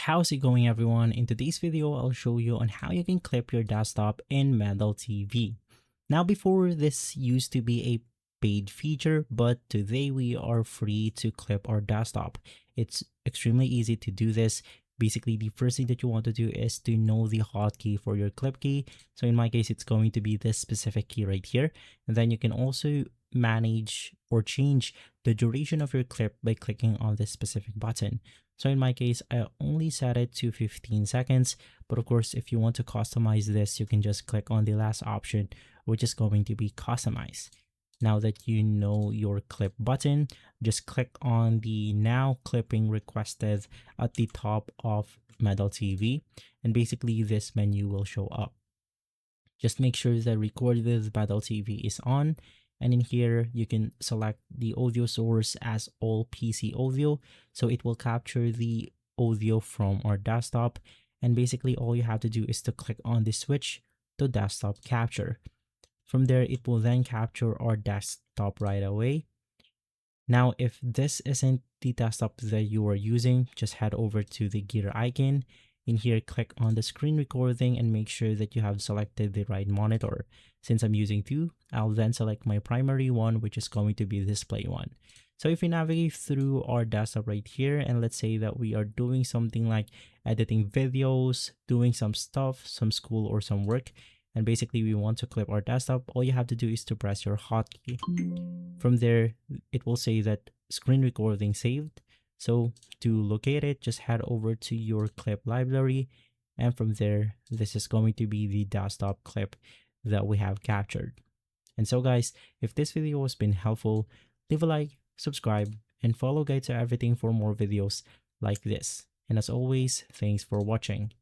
How's it going, everyone? In today's video, I'll show you on how you can clip your desktop in Medal TV. Now, before, this used to be a paid feature, but today we are free to clip our desktop. It's extremely easy to do this. Basically, the first thing that you want to do is to know the hotkey for your clip key. So in my case, it's going to be this specific key right here. And then you can also manage or change the duration of your clip by clicking on this specific button. So in my case, I only set it to 15 seconds, but of course, if you want to customize this, you can just click on the last option, which is going to be customize. Now that you know your clip button, just click on the now clipping requested at the top of Medal TV, and basically this menu will show up. Just make sure that record with Medal TV is on. And in here, you can select the audio source as all PC audio. So it will capture the audio from our desktop. And basically all you have to do is to click on the switch to desktop capture. From there, it will then capture our desktop right away. Now, if this isn't the desktop that you are using, just head over to the gear icon. In here, click on the screen recording and make sure that you have selected the right monitor. Since I'm using two, I'll then select my primary one, which is going to be the display one. So if we navigate through our desktop right here, and let's say that we are doing something like editing videos, doing some stuff, some school or some work, and basically we want to clip our desktop, all you have to do is to press your hotkey. From there, it will say that screen recording saved. So to locate it, just head over to your clip library. And from there, this is going to be the desktop clip that we have captured. And so guys, if this video has been helpful, leave a like, subscribe, and follow Guide to Everything for more videos like this. And as always, thanks for watching.